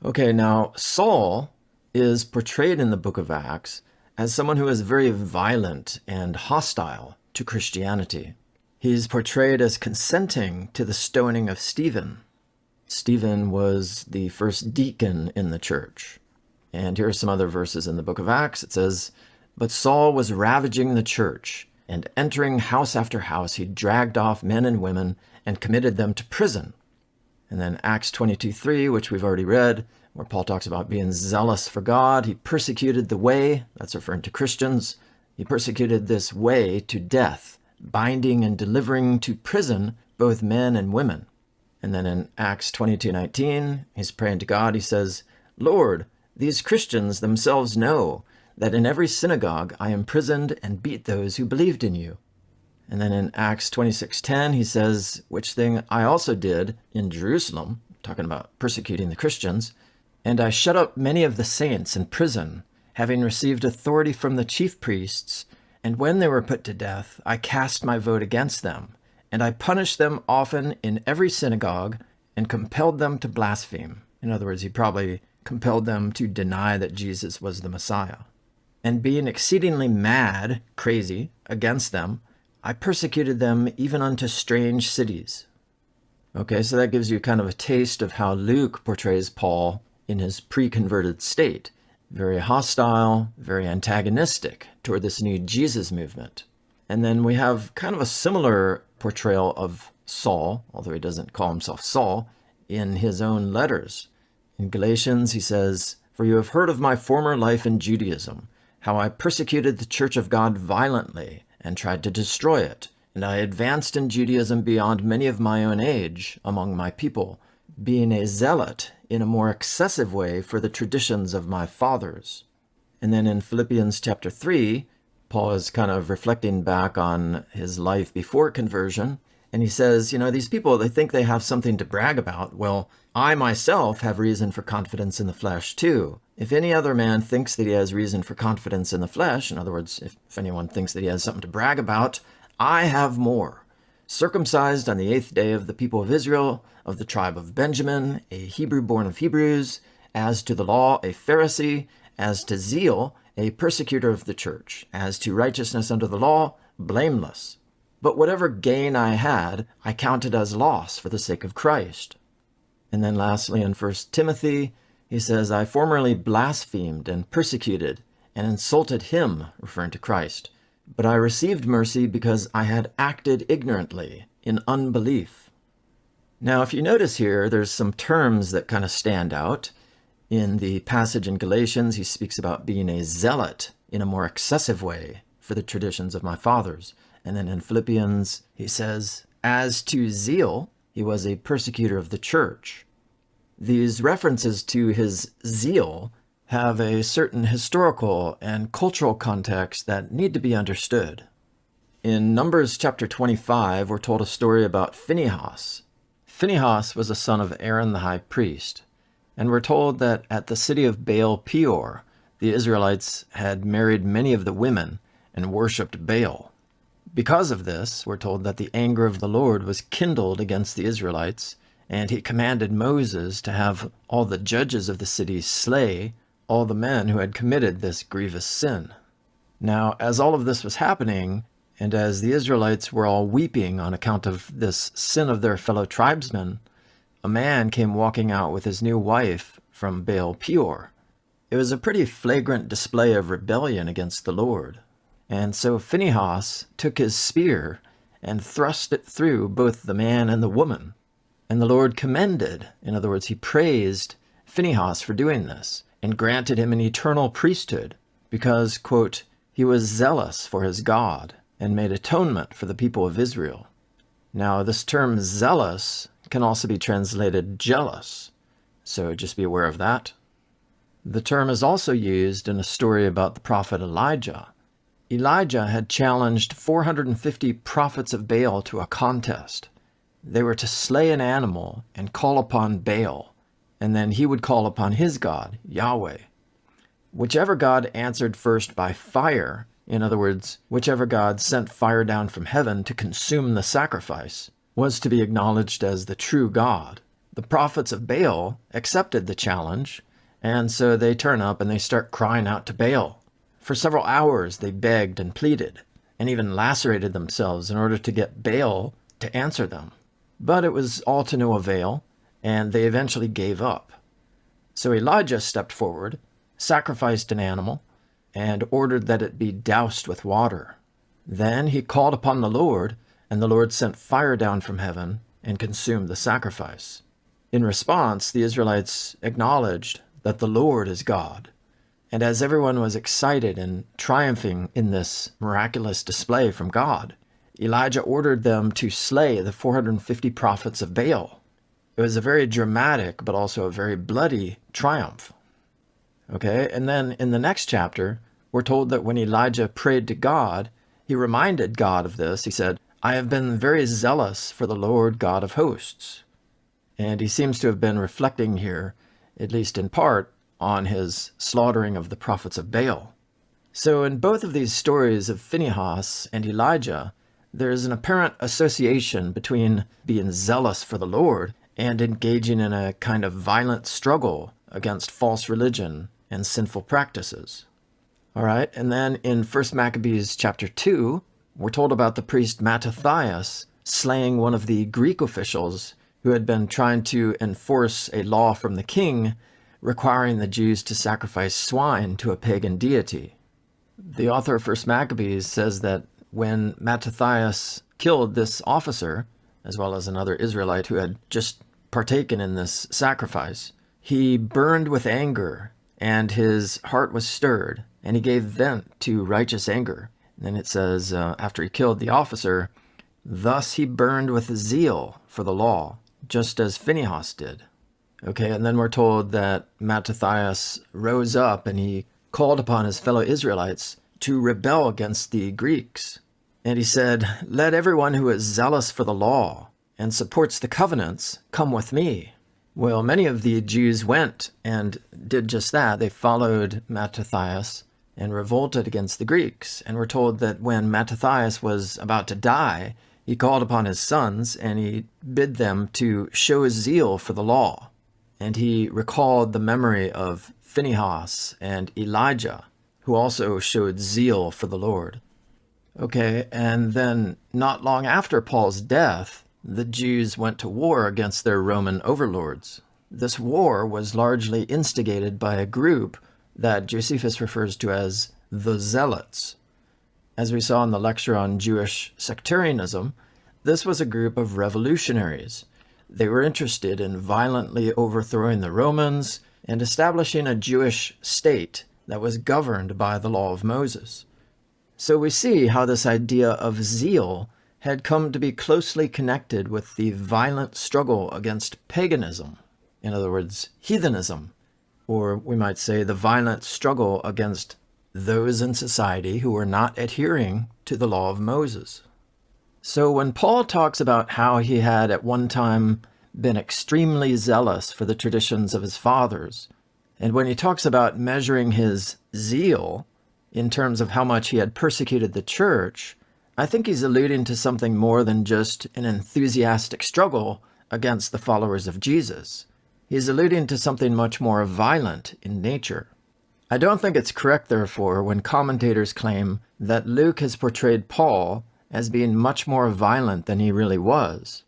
Okay, now Saul is portrayed in the book of Acts as someone who is very violent and hostile to Christianity. He's portrayed as consenting to the stoning of Stephen. Stephen was the first deacon in the church. And here are some other verses in the book of Acts. It says, "But Saul was ravaging the church, and entering house after house, he dragged off men and women and committed them to prison." And then Acts 22:3, which we've already read, where Paul talks about being zealous for God. He persecuted the way, that's referring to Christians. He persecuted this way to death, binding and delivering to prison both men and women. And then in Acts 22:19, he's praying to God. He says, "Lord, these Christians themselves know that in every synagogue I imprisoned and beat those who believed in you." And then in Acts 26:10, he says, "Which thing I also did in Jerusalem," talking about persecuting the Christians, "and I shut up many of the saints in prison, having received authority from the chief priests, and when they were put to death, I cast my vote against them, and I punished them often in every synagogue, and compelled them to blaspheme." In other words, he probably compelled them to deny that Jesus was the Messiah. "And being exceedingly mad," crazy, "against them, I persecuted them even unto strange cities." Okay, so that gives you kind of a taste of how Luke portrays Paul in his pre-converted state. Very hostile, very antagonistic toward this new Jesus movement. And then we have kind of a similar portrayal of Saul, although he doesn't call himself Saul, in his own letters. In Galatians, he says, "For you have heard of my former life in Judaism, how I persecuted the church of God violently and tried to destroy it. And I advanced in Judaism beyond many of my own age among my people, being a zealot in a more excessive way for the traditions of my fathers." And then in Philippians chapter 3, Paul is kind of reflecting back on his life before conversion. And he says, these people, they think they have something to brag about. Well, I myself have reason for confidence in the flesh too. If any other man thinks that he has reason for confidence in the flesh, in other words, if anyone thinks that he has something to brag about, I have more. Circumcised on the 8th day of the people of Israel, of the tribe of Benjamin, a Hebrew born of Hebrews, as to the law, a Pharisee, as to zeal, a persecutor of the church, as to righteousness under the law, blameless. But whatever gain I had, I counted as loss for the sake of Christ. And then lastly, in 1 Timothy, he says, "I formerly blasphemed and persecuted and insulted him," referring to Christ. "But I received mercy because I had acted ignorantly in unbelief." Now, if you notice here, there's some terms that kind of stand out. In the passage in Galatians, he speaks about being a zealot in a more excessive way for the traditions of my fathers. And then in Philippians, he says, "As to zeal, he was a persecutor of the church." These references to his zeal have a certain historical and cultural context that need to be understood. In Numbers chapter 25, we're told a story about Phinehas. Phinehas was a son of Aaron the high priest, and we're told that at the city of Baal Peor, the Israelites had married many of the women and worshipped Baal. Because of this, we're told that the anger of the Lord was kindled against the Israelites, and he commanded Moses to have all the judges of the city slay all the men who had committed this grievous sin. Now, as all of this was happening, and as the Israelites were all weeping on account of this sin of their fellow tribesmen, a man came walking out with his new wife from Baal Peor. It was a pretty flagrant display of rebellion against the Lord. And so Phinehas took his spear and thrust it through both the man and the woman. And the Lord commended, in other words, he praised Phinehas for doing this and granted him an eternal priesthood because, quote, he was zealous for his God and made atonement for the people of Israel. Now, this term zealous can also be translated jealous, so just be aware of that. The term is also used in a story about the prophet Elijah. Elijah had challenged 450 prophets of Baal to a contest. They were to slay an animal and call upon Baal, and then he would call upon his God, Yahweh. Whichever God answered first by fire, in other words, whichever God sent fire down from heaven to consume the sacrifice, was to be acknowledged as the true God. The prophets of Baal accepted the challenge, and so they turn up and they start crying out to Baal. For several hours, they begged and pleaded, and even lacerated themselves in order to get Baal to answer them. But it was all to no avail, and they eventually gave up. So Elijah stepped forward, sacrificed an animal, and ordered that it be doused with water. Then he called upon the Lord, and the Lord sent fire down from heaven and consumed the sacrifice. In response, the Israelites acknowledged that the Lord is God. And as everyone was excited and triumphing in this miraculous display from God, Elijah ordered them to slay the 450 prophets of Baal. It was a very dramatic, but also a very bloody triumph. Okay, and then in the next chapter, we're told that when Elijah prayed to God, he reminded God of this. He said, "I have been very zealous for the Lord God of hosts." And he seems to have been reflecting here, at least in part, on his slaughtering of the prophets of Baal. So in both of these stories of Phinehas and Elijah, there is an apparent association between being zealous for the Lord and engaging in a kind of violent struggle against false religion and sinful practices. All right, and then in 1 Maccabees chapter 2, we're told about the priest Mattathias slaying one of the Greek officials who had been trying to enforce a law from the king requiring the Jews to sacrifice swine to a pagan deity. The author of 1 Maccabees says that when Mattathias killed this officer, as well as another Israelite who had just partaken in this sacrifice, he burned with anger, and his heart was stirred, and he gave vent to righteous anger. And then it says, after he killed the officer, thus he burned with zeal for the law, just as Phinehas did. Okay, and then we're told that Mattathias rose up and he called upon his fellow Israelites to rebel against the Greeks. And he said, "Let everyone who is zealous for the law and supports the covenants come with me." Well, many of the Jews went and did just that. They followed Mattathias and revolted against the Greeks. And we're told that when Mattathias was about to die, he called upon his sons and he bid them to show his zeal for the law. And he recalled the memory of Phinehas and Elijah, who also showed zeal for the Lord. Okay, and then not long after Paul's death, the Jews went to war against their Roman overlords. This war was largely instigated by a group that Josephus refers to as the zealots. As we saw in the lecture on Jewish sectarianism, this was a group of revolutionaries. They were interested in violently overthrowing the Romans and establishing a Jewish state that was governed by the law of Moses. So we see how this idea of zeal had come to be closely connected with the violent struggle against paganism, in other words, heathenism, or we might say the violent struggle against those in society who were not adhering to the law of Moses. So when Paul talks about how he had at one time been extremely zealous for the traditions of his fathers, and when he talks about measuring his zeal in terms of how much he had persecuted the church, I think he's alluding to something more than just an enthusiastic struggle against the followers of Jesus. He's alluding to something much more violent in nature. I don't think it's correct, therefore, when commentators claim that Luke has portrayed Paul as being much more violent than he really was.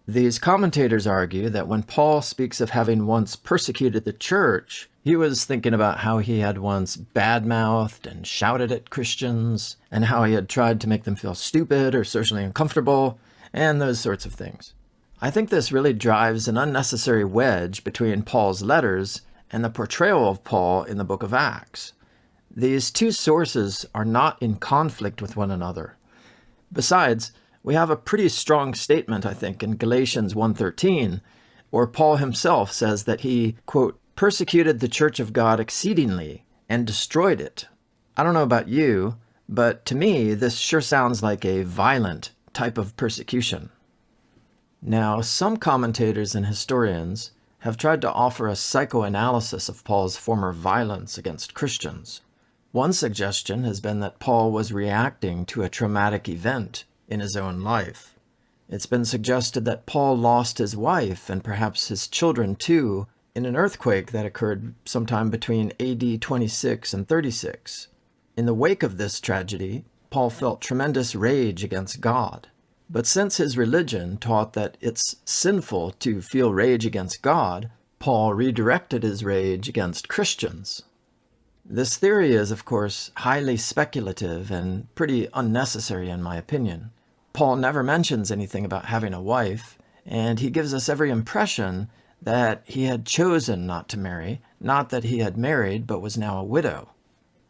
These commentators argue that when Paul speaks of having once persecuted the church, he was thinking about how he had once badmouthed and shouted at Christians, and how he had tried to make them feel stupid or socially uncomfortable, and those sorts of things. I think this really drives an unnecessary wedge between Paul's letters and the portrayal of Paul in the book of Acts. These two sources are not in conflict with one another. Besides, we have a pretty strong statement, I think, in Galatians 1:13, where Paul himself says that he, quote, persecuted the church of God exceedingly and destroyed it. I don't know about you, but to me, this sure sounds like a violent type of persecution. Now, some commentators and historians have tried to offer a psychoanalysis of Paul's former violence against Christians. One suggestion has been that Paul was reacting to a traumatic event in his own life. It's been suggested that Paul lost his wife and perhaps his children too in an earthquake that occurred sometime between AD 26 and 36. In the wake of this tragedy, Paul felt tremendous rage against God. But since his religion taught that it's sinful to feel rage against God, Paul redirected his rage against Christians. This theory is, of course, highly speculative and pretty unnecessary in my opinion. Paul never mentions anything about having a wife, and he gives us every impression that he had chosen not to marry, not that he had married but was now a widow.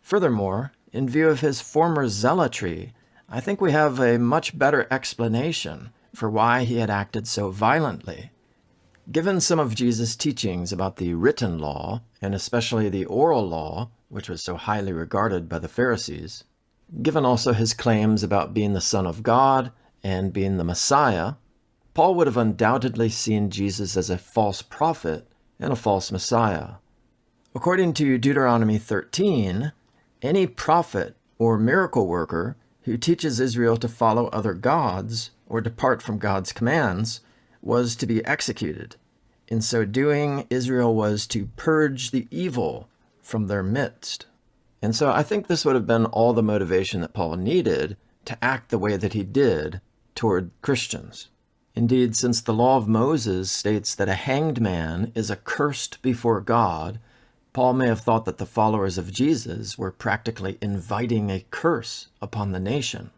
Furthermore, in view of his former zealotry, I think we have a much better explanation for why he had acted so violently. Given some of Jesus' teachings about the written law, and especially the oral law, which was so highly regarded by the Pharisees, given also his claims about being the Son of God and being the Messiah, Paul would have undoubtedly seen Jesus as a false prophet and a false Messiah. According to Deuteronomy 13, any prophet or miracle worker who teaches Israel to follow other gods or depart from God's commands was to be executed. In so doing, Israel was to purge the evil from their midst. And so I think this would have been all the motivation that Paul needed to act the way that he did toward Christians. Indeed, since the law of Moses states that a hanged man is accursed before God, Paul may have thought that the followers of Jesus were practically inviting a curse upon the nation.